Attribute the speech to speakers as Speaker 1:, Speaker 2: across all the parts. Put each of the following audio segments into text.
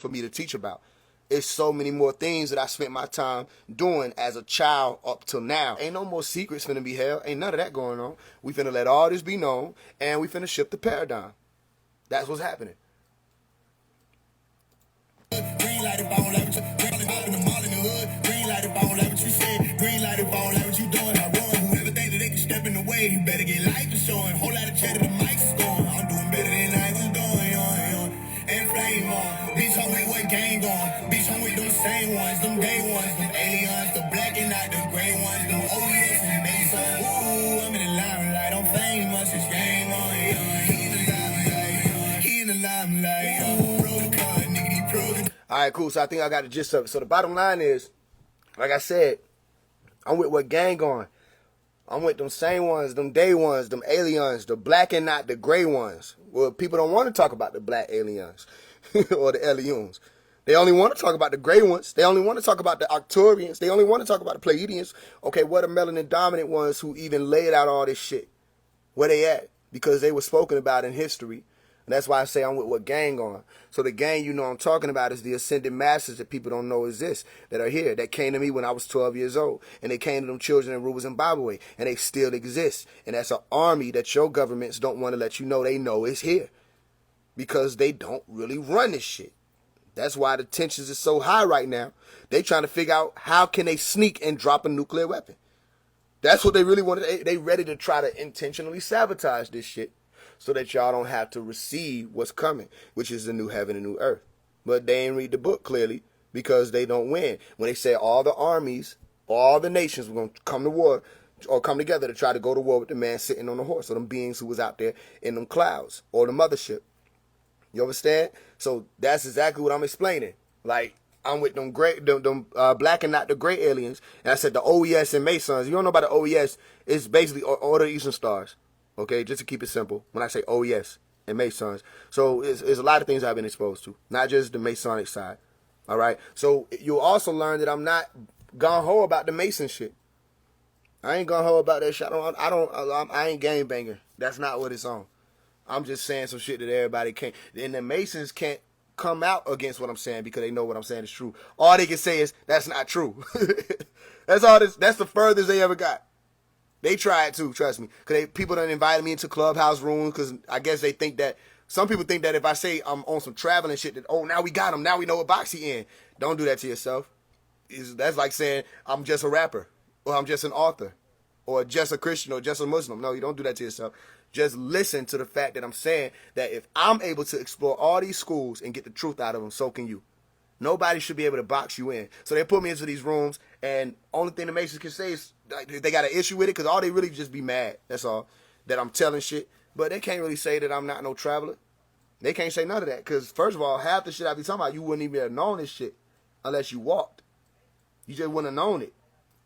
Speaker 1: for me to teach about. It's so many more things that I spent my time doing as a child up till now. Ain't no more secrets finna be held. Ain't none of that going on. We finna let all this be known, and we finna shift the paradigm. That's what's happening. Green light if I don't like what you green light in the mall in the hood. Green light if I don't like what you said. Green light if I don't like what you doing. I run. Whoever think that they can step in the way, you better get life for showing. Whole lot of cheddar, the mic's going. I'm doing better than I was doing. And flame on. Bitch, I'm with what gang on. Bitch, I'm with them same ones, them day ones, them aliens, the black and not the gray ones, them OES and Masons. Ooh, I'm in the limelight. I'm famous. It's game on. He in the limelight. He in the limelight. All right, cool. So I think I got the gist of it. So the bottom line is, like I said, I'm with what gang on. I'm with them same ones, them day ones, them aliens, the black and not the gray ones. Well, people don't want to talk about the black aliens or the aliens. They only want to talk about the gray ones. They only want to talk about the Arcturians. They only want to talk about the Pleiadians. Okay, what are melanin dominant ones who even laid out all this shit? Where they at? Because they were spoken about in history. And that's why I say I'm with what gang on. So the gang you know I'm talking about is the ascended masters that people don't know exist, that are here, that came to me when I was 12 years old. And they came to them children and rulers in Zimbabwe. And they still exist. And that's an army that your governments don't want to let you know they know is here. Because they don't really run this shit. That's why the tensions is so high right now. They trying to figure out how can they sneak and drop a nuclear weapon. That's what they really want. They ready to try to intentionally sabotage this shit, so that y'all don't have to receive what's coming, which is the new heaven and new earth. But they ain't read the book clearly because they don't win. When they say all the armies, all the nations were going to come to war or come together to try to go to war with the man sitting on the horse or them beings who was out there in them clouds or the mothership. You understand? So that's exactly what I'm explaining. Like, I'm with them black and not the gray aliens. And I said the OES and Masons. You don't know about the OES. It's basically Order of Eastern Stars. Okay, just to keep it simple, when I say OES and Masons. So it's a lot of things I've been exposed to, not just the Masonic side. All right, so you'll also learn that I'm not gung-ho about the Mason shit. I ain't gung-ho about that shit. I ain't game banger. That's not what it's on. I'm just saying some shit that everybody can't. And the Masons can't come out against what I'm saying because they know what I'm saying is true. All they can say is, that's not true. That's the furthest they ever got. They tried too, trust me. Because people done invited me into clubhouse rooms because I guess they think that, some people think that if I say I'm on some traveling shit, that, oh, now we got him. Now we know what box he in. Don't do that to yourself. That's like saying I'm just a rapper or I'm just an author or just a Christian or just a Muslim. No, you don't do that to yourself. Just listen to the fact that I'm saying that if I'm able to explore all these schools and get the truth out of them, so can you. Nobody should be able to box you in. So they put me into these rooms, and only thing the Masons can say is they got an issue with it, because all they really just be mad. That's all. That I'm telling shit. But they can't really say that I'm not no traveler. They can't say none of that, because first of all, half the shit I be talking about, you wouldn't even have known this shit unless you walked. You just wouldn't have known it.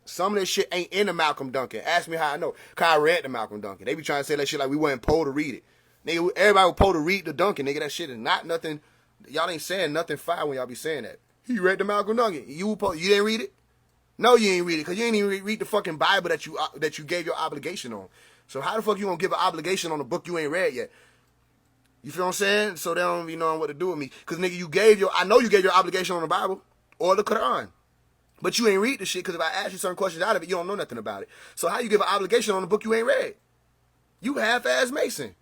Speaker 1: Some of this shit ain't in the Malcolm Duncan. Ask me how I know. Because I read the Malcolm Duncan. They be trying to say that shit like we weren't told to read it. Nigga, everybody was told to read the Duncan. Nigga, that shit is not nothing. Y'all ain't saying nothing fire when y'all be saying that. He read the Malcolm Duncan. You didn't read it? No, you ain't read it, because you ain't even read the fucking Bible that you gave your obligation on. So how the fuck you gonna give an obligation on a book you ain't read yet? You feel what I'm saying? So they don't be knowing what to do with me. Because, nigga, I know you gave your obligation on the Bible or the Quran. But you ain't read the shit, because if I ask you certain questions out of it, you don't know nothing about it. So how you give an obligation on a book you ain't read? You half-ass Mason.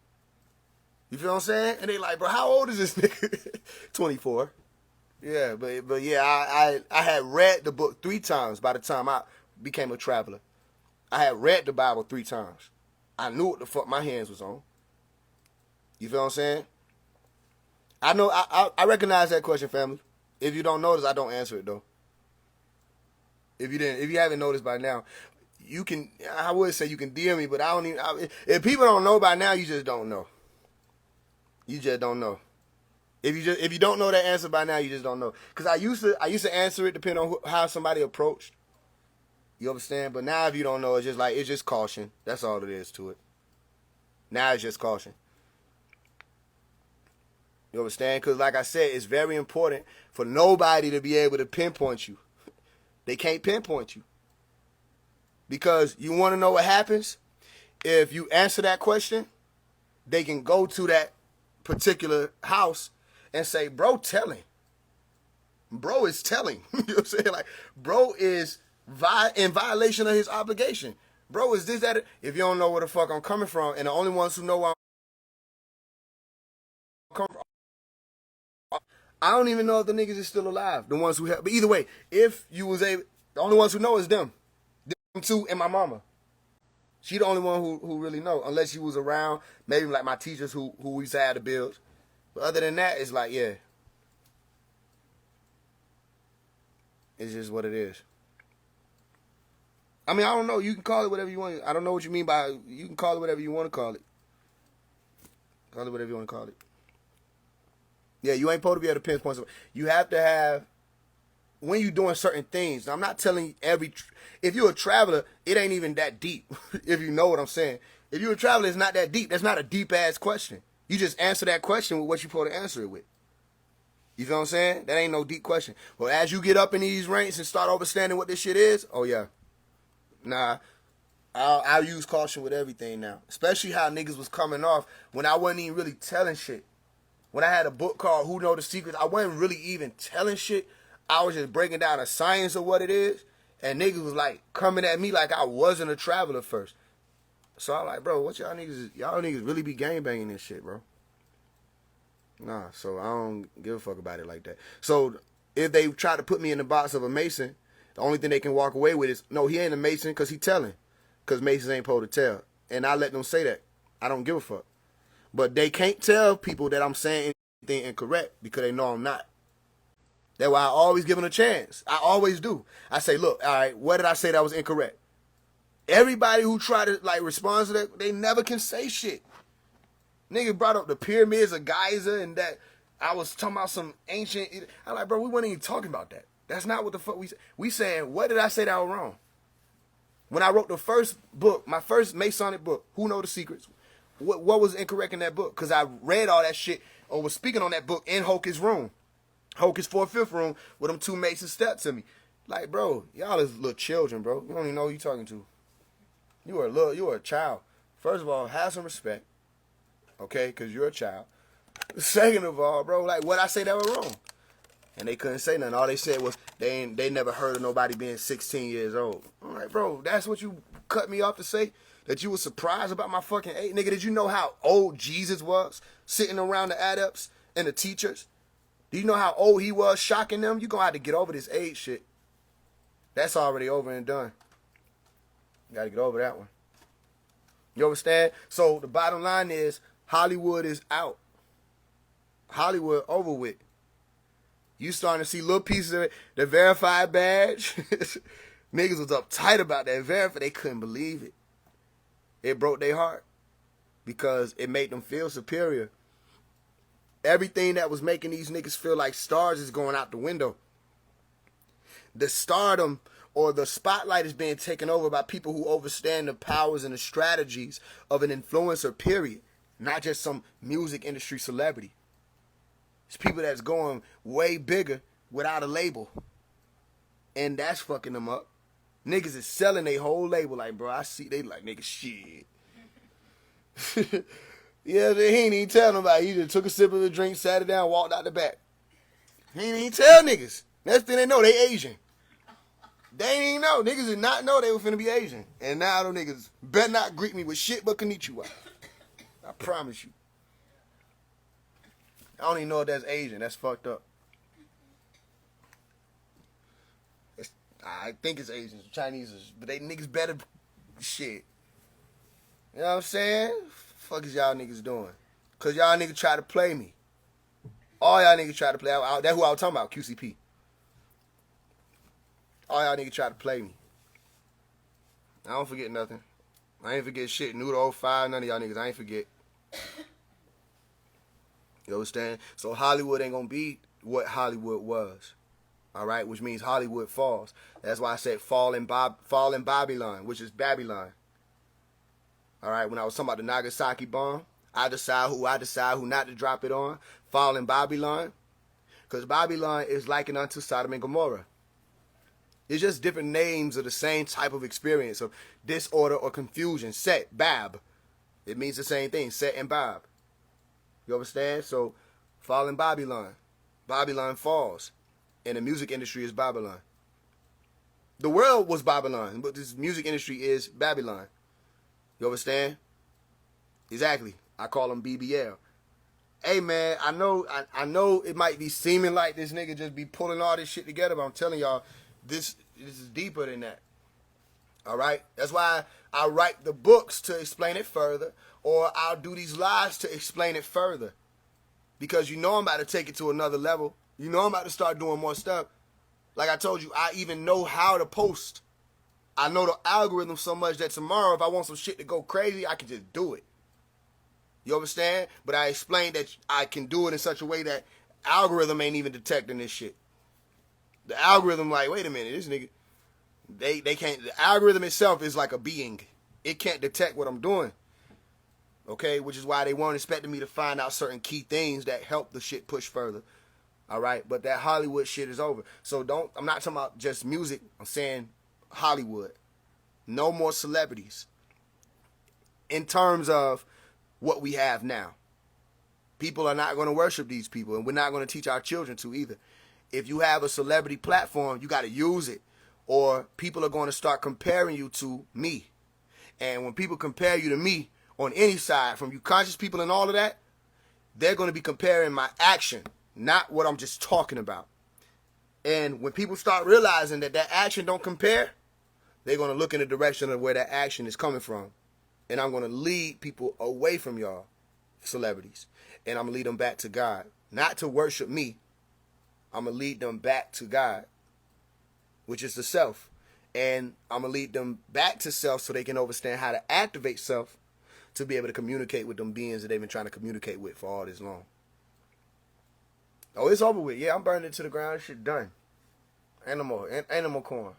Speaker 1: You feel what I'm saying? And they like, bro, how old is this nigga? 24. Yeah, but yeah, I had read the book 3 times by the time I became a traveler. I had read the Bible 3 times. I knew what the fuck my hands was on. You feel what I'm saying? I know, I recognize that question, family. If you don't notice, I don't answer it, though. If you haven't noticed by now, I would say you can DM me, but if people don't know by now, you just don't know. You just don't know. If you don't know that answer by now, you just don't know. Because I used to answer it depending on how somebody approached. You understand? But now if you don't know, it's just caution. That's all it is to it. Now it's just caution. You understand? Because like I said, it's very important for nobody to be able to pinpoint you. They can't pinpoint you. Because you want to know what happens? If you answer that question, they can go to that particular house and say, bro, tell him. Bro is telling. You know what I'm saying? Like, bro is in violation of his obligation. Bro is this, that. If you don't know where the fuck I'm coming from, and the only ones who know where I'm coming from, I don't even know if the niggas is still alive. The ones who have, but either way, if you was able, the only ones who know is them two, and my mama. She the only one who really know, unless she was around, maybe like my teachers who we used to have the bills. But other than that, it's like, yeah. It's just what it is. I mean, I don't know. You can call it whatever you want. I don't know what you mean by, you can call it whatever you want to call it. Call it whatever you want to call it. Yeah, you ain't supposed to be able to pinpoint something. You have to have, when you're doing certain things. Now, I'm not telling you if you're a traveler, it ain't even that deep, if you know what I'm saying. If you're a traveler, it's not that deep. That's not a deep-ass question. You just answer that question with what you're supposed to answer it with. You feel what I'm saying? That ain't no deep question. But as you get up in these ranks and start understanding what this shit is, oh, yeah. Nah, I'll use caution with everything now. Especially how niggas was coming off when I wasn't even really telling shit. When I had a book called Who Know the Secrets, I wasn't really even telling shit. I was just breaking down the science of what it is. And niggas was like coming at me like I wasn't a traveler first. So I'm like, bro, what y'all niggas really be gangbanging this shit, bro. Nah, so I don't give a fuck about it like that. So if they try to put me in the box of a Mason, the only thing they can walk away with is, no, he ain't a Mason because he telling. Because Masons ain't supposed to tell. And I let them say that. I don't give a fuck. But they can't tell people that I'm saying anything incorrect because they know I'm not. That's why I always give them a chance. I always do. I say, look, all right, what did I say that was incorrect? Everybody who try to like respond to that, they never can say shit. Niggas brought up the pyramids of Giza and that I was talking about some ancient. I'm like, bro, we weren't even talking about that. That's not what the fuck we said. We saying, what did I say that was wrong? When I wrote the first book, my first Masonic book, Who Know the Secrets, what was incorrect in that book? Because I read all that shit or was speaking on that book in Hocus' room. Hocus 4/5 room with them two Masons stepped to me. Like, bro, y'all is little children, bro. You don't even know who you talking to. You are a child. First of all, have some respect. Okay, because you're a child. Second of all, bro, like, what I say that was wrong? And they couldn't say nothing. All they said was they never heard of nobody being 16 years old. I'm like, bro, that's what you cut me off to say? That you was surprised about my fucking age? Nigga, did you know how old Jesus was sitting around the adepts and the teachers? Do you know how old he was shocking them? You're going to have to get over this age shit. That's already over and done. You got to get over that one. You understand? So the bottom line is Hollywood is out. Hollywood over with. You starting to see little pieces of it. The verified badge. Niggas was uptight about that verified. They couldn't believe it. It broke their heart. Because it made them feel superior. Everything that was making these niggas feel like stars is going out the window. The stardom or the spotlight is being taken over by people who understand the powers and the strategies of an influencer, period. Not just some music industry celebrity. It's people that's going way bigger without a label. And that's fucking them up. Niggas is selling their whole label. Like, bro, I see they like, nigga, shit. Yeah, he ain't even tell nobody. He just took a sip of the drink, sat it down, walked out the back. He ain't even tell niggas. Next thing they know, they Asian. They ain't know. Niggas did not know they were finna be Asian. And now them niggas better not greet me with shit but konnichiwa. I promise you. I don't even know if that's Asian. That's fucked up. I think it's Asians. Chinese is, but they niggas better shit. You know what I'm saying? Fuck is y'all niggas doing? Cause y'all niggas try to play me. All y'all niggas try to play. That's who I was talking about, QCP. All y'all niggas try to play me. I don't forget nothing. I ain't forget shit. Noodle 05, none of y'all niggas. I ain't forget. You understand? So Hollywood ain't gonna be what Hollywood was. Alright? Which means Hollywood falls. That's why I said fall in Babylon, which is Babylon. Alright, when I was talking about the Nagasaki bomb, I decide who not to drop it on. Fall in Babylon. Because Babylon is likened unto Sodom and Gomorrah. It's just different names of the same type of experience of disorder or confusion. Set, Bab. It means the same thing. Set and Bab. You understand? So, fall in Babylon. Babylon falls. and the music industry is Babylon. The world was Babylon, but this music industry is Babylon. You understand? Exactly. I call him BBL. Hey man, I know it might be seeming like this nigga just be pulling all this shit together, but I'm telling y'all, this is deeper than that. All right? That's why I write the books to explain it further, or I'll do these lives to explain it further. Because you know I'm about to take it to another level. You know I'm about to start doing more stuff. Like I told you, I even know how to post. I know the algorithm so much that tomorrow, if I want some shit to go crazy, I can just do it. You understand? But I explained that I can do it in such a way that algorithm ain't even detecting this shit. The algorithm like, wait a minute, this nigga, they can't, the algorithm itself is like a being. It can't detect what I'm doing. Okay? Which is why they weren't expecting me to find out certain key things that help the shit push further. All right? But that Hollywood shit is over. So I'm not talking about just music. I'm saying Hollywood. No more celebrities. In terms of what we have now. People are not going to worship these people, and we're not going to teach our children to either. If you have a celebrity platform, you got to use it, or people are going to start comparing you to me. And when people compare you to me on any side, from you conscious people and all of that, they're going to be comparing my action, not what I'm just talking about. And when people start realizing that that action don't compare, they're going to look in the direction of where that action is coming from. And I'm going to lead people away from y'all, celebrities. And I'm going to lead them back to God. Not to worship me. I'm going to lead them back to God, which is the self. And I'm going to lead them back to self so they can understand how to activate self to be able to communicate with them beings that they've been trying to communicate with for all this long. Oh, it's over with. Yeah, I'm burning it to the ground. Shit done. Animal corn.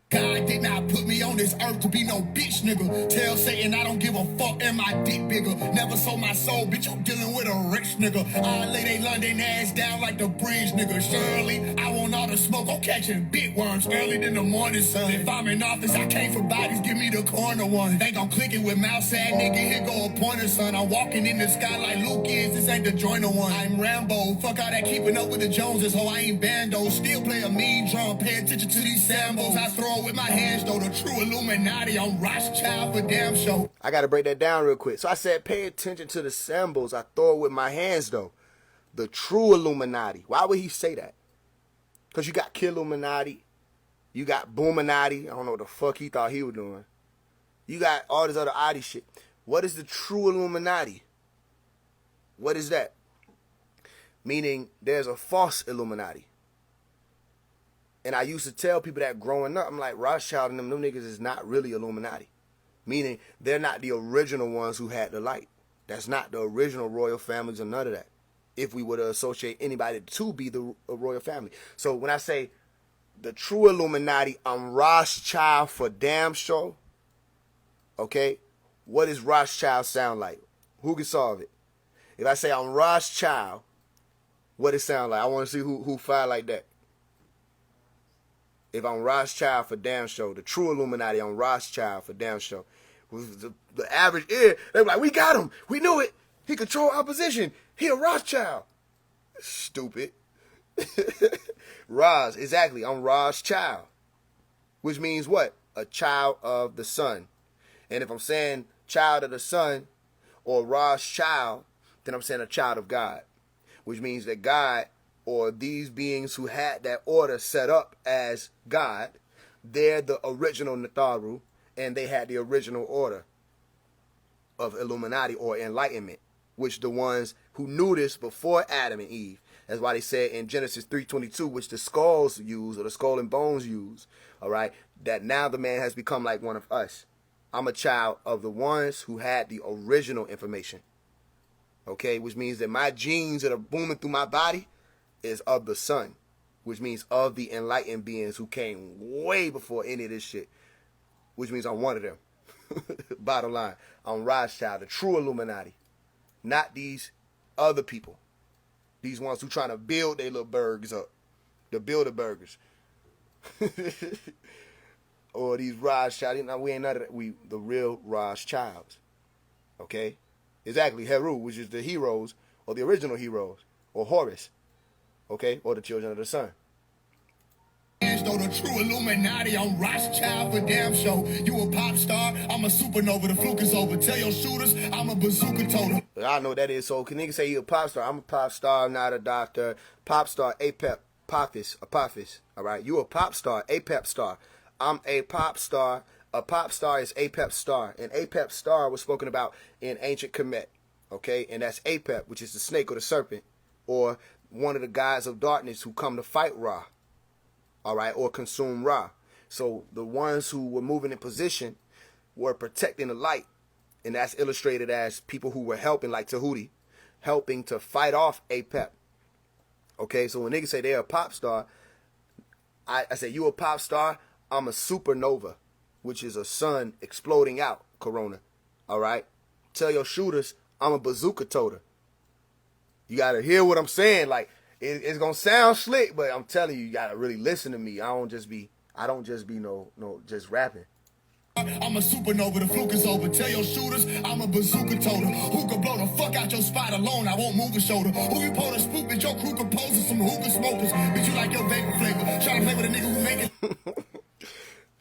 Speaker 2: God did not put me on this earth to be no bitch nigga. Tell Satan I don't give a fuck and my dick bigger. Never sold my soul, bitch, you dealing with a rich nigga. I lay they London ass down like the bridge nigga. Surely, I want all the smoke, I'm catching big worms early in the morning, son. If I'm in office, I came for bodies, give me the corner one. Think I'm clicking with mouse ad nigga, here go a pointer, son. I'm walking in the sky like Luke is, this ain't the joiner one. I'm Rambo, fuck all that keeping up with the Joneses, ho, I ain't bando. Still play a mean drum, pay attention to these sambos. I throw with my hands though, the true Illuminati, I'm Rothschild for damn show.
Speaker 1: I gotta break that down real quick. So I said, pay attention to the symbols. I throw it with my hands though. The true Illuminati. Why would he say that? Because you got Killuminati, you got Boominati. I don't know what the fuck he thought he was doing. You got all this other oddie shit. What is the true Illuminati? What is that? Meaning there's a false Illuminati. And I used to tell people that growing up, I'm like, Rothschild and them niggas is not really Illuminati. Meaning they're not the original ones who had the light. That's not the original royal families or none of that. If we were to associate anybody to be the royal family. So when I say the true Illuminati, I'm Rothschild for damn sure. Okay? What does Rothschild sound like? Who can solve it? If I say I'm Rothschild, what it sound like? I want to see who fire like that. If I'm Rothschild for damn show, the true Illuminati, I'm Rothschild for damn show. The average ear, they were like, we got him. We knew it. He control our position. He a Rothschild. Stupid. Roz, exactly. I'm Rothschild. Which means what? A child of the sun. And if I'm saying child of the sun or Rothschild, then I'm saying a child of God. Which means that God, or these beings who had that order set up as God, they're the original Natharu, and they had the original order of Illuminati or enlightenment, which the ones who knew this before Adam and Eve. That's why they said in Genesis 3:22, which the skulls use, or the skull and bones use, all right, that now the man has become like one of us. I'm a child of the ones who had the original information, okay, which means that my genes that are booming through my body is of the sun, which means of the enlightened beings who came way before any of this shit, which means I'm one of them. Bottom line, I'm Rothschild, the true Illuminati, not these other people, these ones who trying to build their little burgers up, the Bilderbergers, or these Rothschild. You know, we ain't none of that. We the real Rothschilds, okay? Exactly, Heru, which is the heroes or the original heroes, or Horus. Okay, or the children of the sun.
Speaker 2: cash though, the true Illuminati. I'm Rothschild for damn show. You a pop star, I'm a supernova. The fluke is over. Tell your shooters, I'm a bazooka toter.
Speaker 1: I know what that is. So can niggas say you a pop star? I'm a pop star, not a doctor. Pop star, APEP, Apophis. All right, you a pop star, APEP star. I'm a pop star. A pop star is APEP star, and APEP star was spoken about in ancient Kemet. Okay, and that's APEP, which is the snake or the serpent, or one of the gods of darkness who come to fight Ra. All right, or consume Ra. So the ones who were moving in position were protecting the light. And that's illustrated as people who were helping, like Tahuti, helping to fight off APEP. Okay, so when niggas say they're a pop star, I say, you a pop star, I'm a supernova, which is a sun exploding out, corona. All right? Tell your shooters, I'm a bazooka toter. You got to hear what I'm saying. Like, it's going to sound slick, but I'm telling you, you got to really listen to me. I don't just be just rapping.
Speaker 2: I'm a supernova, the fluke is over. Tell your shooters, I'm a bazooka toter. Who could blow the fuck out your spot alone? I won't move a shoulder. Who you pull to spook, bitch? Your crew composes some hookah smokers. Bitch, you like your vapor flavor. Trying to play with a nigga who make it.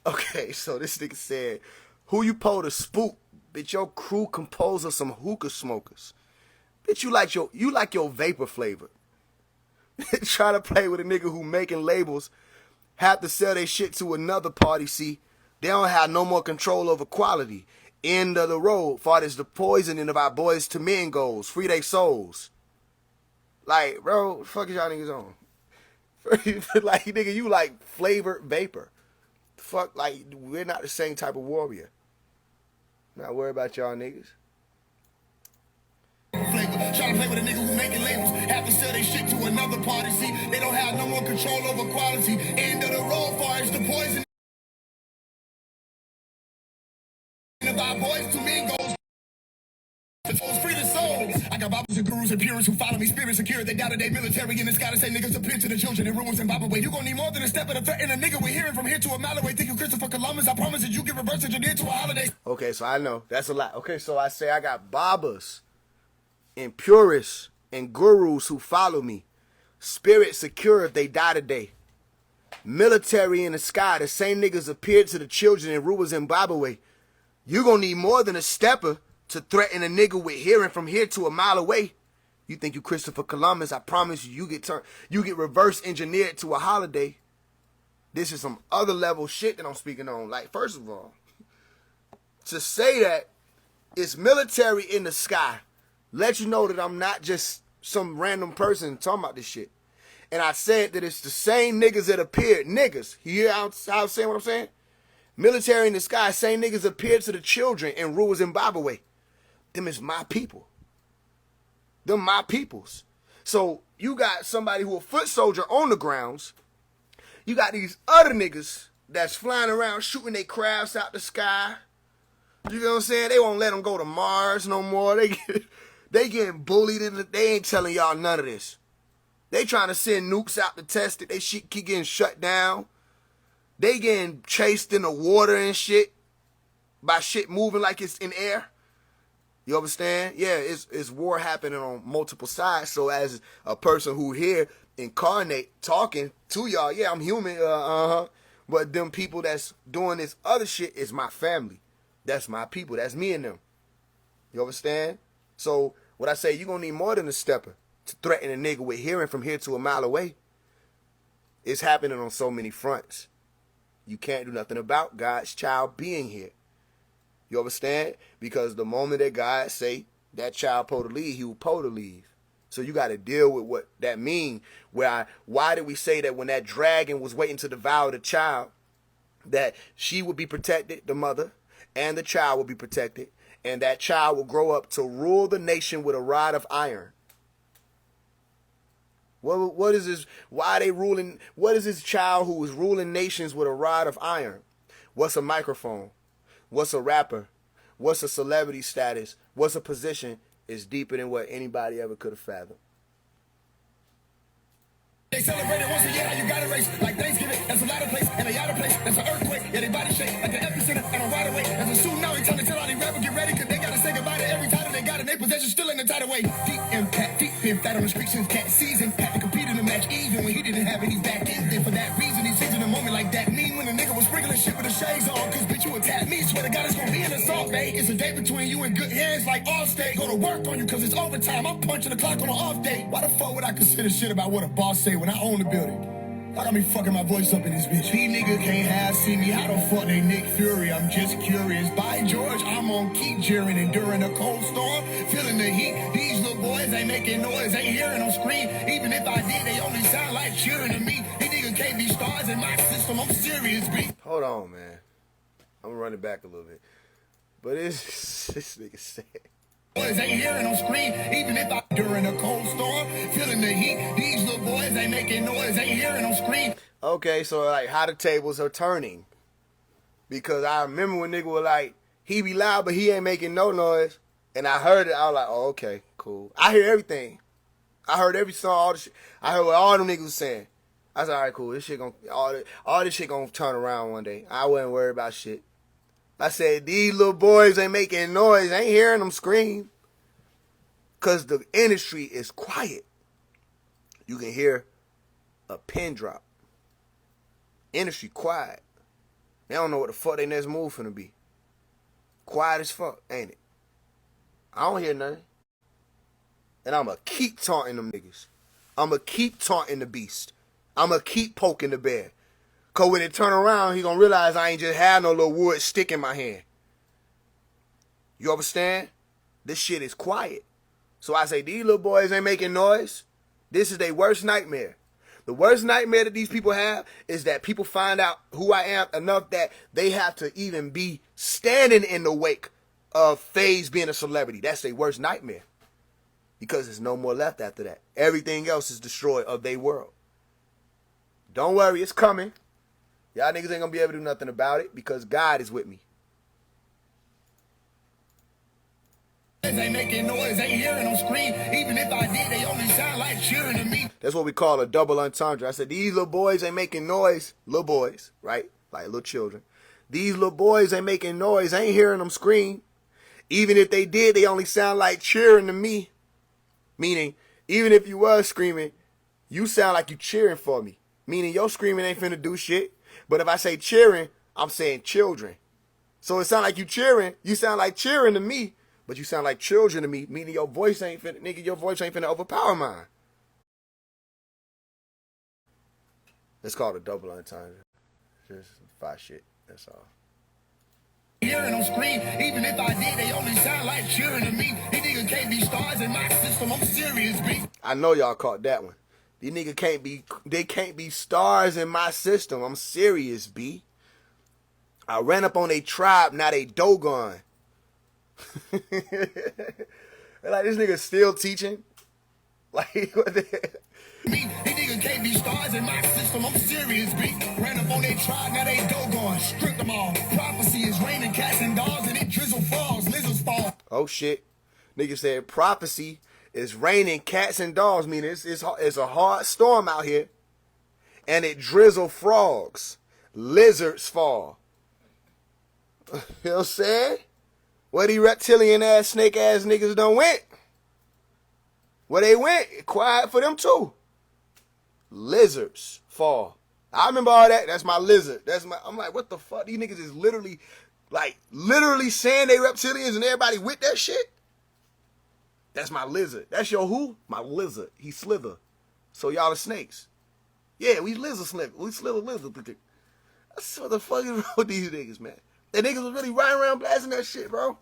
Speaker 1: Okay, so this nigga said, who you pull to spook? Bitch, your crew composed of some hookah smokers. Bitch, you like your vapor flavor. Try to play with a nigga who making labels, have to sell their shit to another party, see? They don't have no more control over quality. End of the road, far as the poisoning of our boys to men goes. Free their souls. Like, bro, what the fuck is y'all niggas on? Like, nigga, you like flavored vapor. Fuck, like, we're not the same type of warrior. Not worried about y'all niggas.
Speaker 2: Trying to play with a nigga who making labels, have to sell their shit to another party. See, they don't have no more control over quality. End of the road, far as the poison of our boys to men goes. Free the souls. I got Bibles and gurus and purists who follow me, spirit secure. They doubted they military in the sky to say niggas appear to the children in rumors and Zimbabwe. You gon' need more than a step of the threat and a nigga we're hearing from here to a mile away. Think you Christopher Columbus? I promise that you get reverse engineered to a holiday.
Speaker 1: Okay, so I know that's a lot. Okay, so I say I got Babas and purists and gurus who follow me. Spirit secure if they die today. Military in the sky, the same niggas appeared to the children in Ruwa, Zimbabwe. You gonna need more than a stepper to threaten a nigga with hearing from here to a mile away. You think you Christopher Columbus? I promise you, you get reverse engineered to a holiday. This is some other level shit that I'm speaking on. Like, first of all, to say that it's military in the sky, let you know that I'm not just some random person talking about this shit. And I said that it's the same niggas that appeared. Niggas. You hear how I'm saying what I'm saying? Military in the sky, same niggas appeared to the children in Ruwa, Zimbabwe. Them is my people. Them my peoples. So you got somebody who a foot soldier on the grounds. You got these other niggas that's flying around shooting their crafts out the sky. You know what I'm saying? They won't let them go to Mars no more. They getting bullied. They ain't telling y'all none of this. They trying to send nukes out to test it. They shit keep getting shut down. They getting chased in the water and shit by shit moving like it's in air. You understand? Yeah, it's war happening on multiple sides. So as a person who here incarnate talking to y'all, yeah, I'm human, but them people that's doing this other shit is my family. That's my people. That's me and them. You understand? So what I say, you gonna need more than a stepper to threaten a nigga with hearing from here to a mile away. It's happening on so many fronts. You can't do nothing about God's child being here. You understand? Because the moment that God say that child supposed to leave, he was supposed to leave. So you got to deal with what that mean. Why did we say that when that dragon was waiting to devour the child, that she would be protected, the mother, and the child would be protected, and that child will grow up to rule the nation with a rod of iron? What is this? Why are they ruling? What is this child who is ruling nations with a rod of iron? What's a microphone? What's a rapper? What's a celebrity status? What's a position? Is deeper than what anybody ever could have fathomed.
Speaker 2: They celebrate it once a year, how you got a race like Thanksgiving. That's a lot of place and a yacht place. That's an earthquake. Yeah, they body shake like the epicenter and a right away. That's a tsunami. Time to tell all these rappers get ready, cause they gotta say goodbye to every title they got in their possession, still in the title way. Deep impact, deep been fat on the street since cat season. Had to compete in the match even when he didn't have any back ends. Then for that reason, he's seizing the moment like shades on, cause bitch, you attack me. Swear to God, it's gonna be an assault, babe. It's a day between you and good hands like Allstate. Go to work on you, cause it's overtime. I'm punching the clock on an off day. Why the fuck would I consider shit about what a boss say when I own the building? I got me fucking my voice up in this bitch. These niggas can't have see me. How the fuck they Nick Fury? I'm just curious. By George, I'm on keep jeering. And during a cold storm, feeling the heat. These little boys ain't making noise, ain't hearing them scream. Even if I did, they only sound like cheering to me. These niggas can't be stars in my system. I'm serious, B.
Speaker 1: Hold on, man. I'm running back a little bit. But it's this nigga said.
Speaker 2: Boys ain't hearing them scream, even if I during a cold storm, feeling the heat. These little boys ain't making noise, ain't hearing them scream.
Speaker 1: Okay, so like how the tables are turning. Because I remember when nigga was like, he be loud, but he ain't making no noise. And I heard it, I was like, oh, okay, cool. I hear everything. I heard every song, all the shit. I heard what all them niggas was saying. I said, all right, cool. This shit gonna, all this shit gonna turn around one day. I wasn't worried about shit. I said, these little boys ain't making noise. Ain't hearing them scream. Because the industry is quiet. You can hear a pin drop. Industry quiet. They don't know what the fuck their next move finna be. Quiet as fuck, ain't it? I don't hear nothing. And I'ma keep taunting them niggas. I'ma keep taunting the beast. I'ma keep poking the bear. Cause when it turn around, he gonna realize I ain't just had no little wood stick in my hand. You understand? This shit is quiet. So I say, these little boys ain't making noise. This is their worst nightmare. The worst nightmare that these people have is that people find out who I am enough that they have to even be standing in the wake of Faise being a celebrity. That's their worst nightmare. Because there's no more left after that. Everything else is destroyed of their world. Don't worry, it's coming. Y'all niggas ain't gonna be able to do nothing about it because God is with me.
Speaker 2: Ain't making noise, ain't hearing them scream. Even if I did, they only sound like cheering to me.
Speaker 1: That's what we call a double entendre. I said, these little boys ain't making noise. Little boys, right? Like little children. These little boys ain't making noise, ain't hearing them scream. Even if they did, they only sound like cheering to me. Meaning, even if you was screaming, you sound like you cheering for me. Meaning your screaming ain't finna do shit. But if I say cheering, I'm saying children. So it sound like you cheering. You sound like cheering to me, but you sound like children to me. Meaning your voice ain't finna, nigga, your voice ain't finna overpower mine. It's called a double entendre. Just five shit. That's all.
Speaker 2: Hearing them scream, even if I did, they only sound like cheering to me. These niggas can't be stars in my system. I'm serious, B.
Speaker 1: I know y'all caught that one. These niggas can't be stars in my system. I'm serious, B. I ran up on a tribe, now they Dogon. Like, this nigga still teaching? Like, what the hell?
Speaker 2: These niggas can't be stars in my system. I'm serious, B. Ran up on their tribe, now they Dogon. Stripped them all. Prophecy is raining cats and dogs, and it drizzle falls, lizards fall.
Speaker 1: Oh, shit. Nigga said prophecy is raining cats and dogs, meaning it's a hard storm out here. And it drizzle frogs. Lizards fall. You know what I'm saying? Where these reptilian ass, snake ass niggas done went? Where they went, quiet for them too. Lizards fall. I remember all that. That's my lizard. I'm like, what the fuck? These niggas is literally saying they reptilians and everybody with that shit. That's my lizard. That's your who? My lizard. He slither. So y'all are snakes. Yeah, we lizard slither. We slither lizard. That's what the fuck is wrong with these niggas, man. The niggas was really riding around blasting that shit, bro.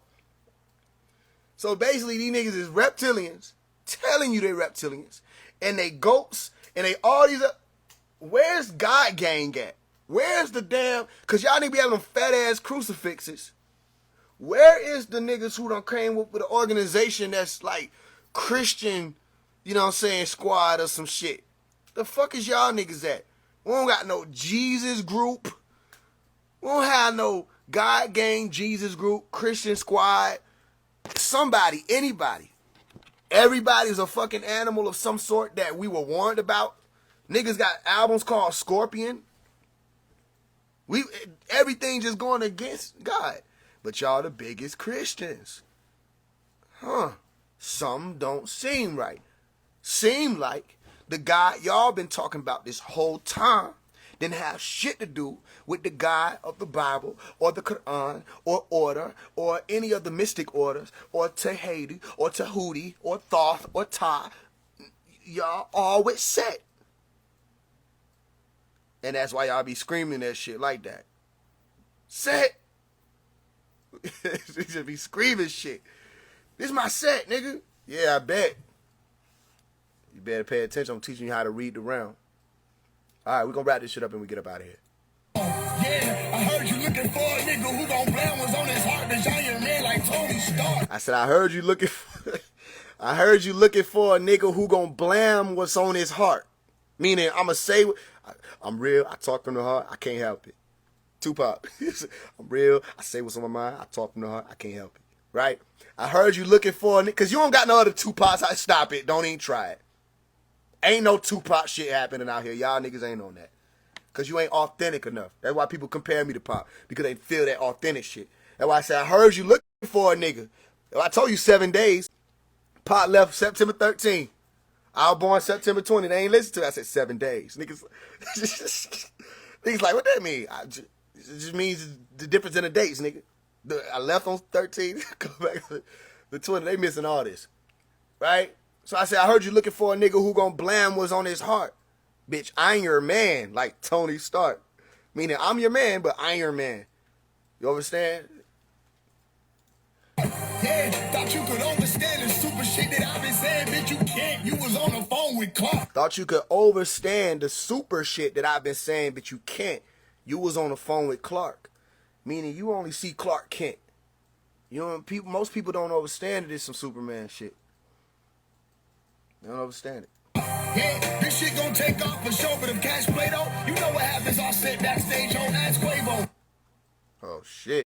Speaker 1: So basically, these niggas is reptilians, telling you they reptilians, and they goats, and they all these. Where's God Gang at? Where's the damn? Cause y'all need to be having them fat ass crucifixes. Where is the niggas who done came up with an organization that's like Christian, you know what I'm saying, squad or some shit? The fuck is y'all niggas at? We don't got no Jesus group. We don't have no God Gang, Jesus group, Christian squad. Somebody, anybody. Everybody's a fucking animal of some sort that we were warned about. Niggas got albums called Scorpion. Everything just going against God. But y'all the biggest Christians. Huh. Some don't seem right. Seem like the God y'all been talking about this whole time didn't have shit to do with the God of the Bible or the Quran or order or any of the mystic orders or Tehedi or Tahuti or Thoth or Ta. Y'all always Set. And that's why y'all be screaming that shit like that. Set. You should be screaming shit. This my set, nigga. Yeah, I bet. You better pay attention. I'm teaching you how to read the round. All right, we're going to wrap this shit up and we get up out of here.
Speaker 2: Yeah, I heard you looking for a nigga who gon' blame what's on his heart, the giant man like Tony Stark.
Speaker 1: I said, I heard you looking for a nigga who gon' blam what's on his heart. Meaning, I'ma say, I'm real, I talk from the heart, I can't help it. Tupac. I'm real, I say what's on my mind, I talk from the heart, I can't help it. Right? I heard you looking for a nigga, because you don't got no other Tupacs. Stop it, don't even try it. Ain't no Tupac shit happening out here. Y'all niggas ain't on that. Because you ain't authentic enough. That's why people compare me to Pop. Because they feel that authentic shit. That's why I said, I heard you looking for a nigga. If I told you 7 days, Pop left September 13th. I was born September 20th. They ain't listen to it. I said 7 days. Niggas like, what that mean? It just means the difference in the dates, nigga. I left on 13th. Come back to the 20th. They missing all this. Right? So I said, I heard you looking for a nigga who gon' blam what's on his heart. Bitch, I'm your man, like Tony Stark. Meaning, I'm your man, but I ain't your man. You understand?
Speaker 2: Yeah, thought you could understand the super shit that I've been saying, bitch, you can't. You was on the phone with Clark.
Speaker 1: Thought you could understand the super shit that I've been saying, but you can't. You was on the phone with Clark. Meaning, you only see Clark Kent. You know, most people don't understand that it's some Superman shit. They don't understand it.
Speaker 2: Yeah, this shit gon' take off for sure, but if Cash play though, you know what happens all set backstage on Ask Quavo.
Speaker 1: Oh, shit.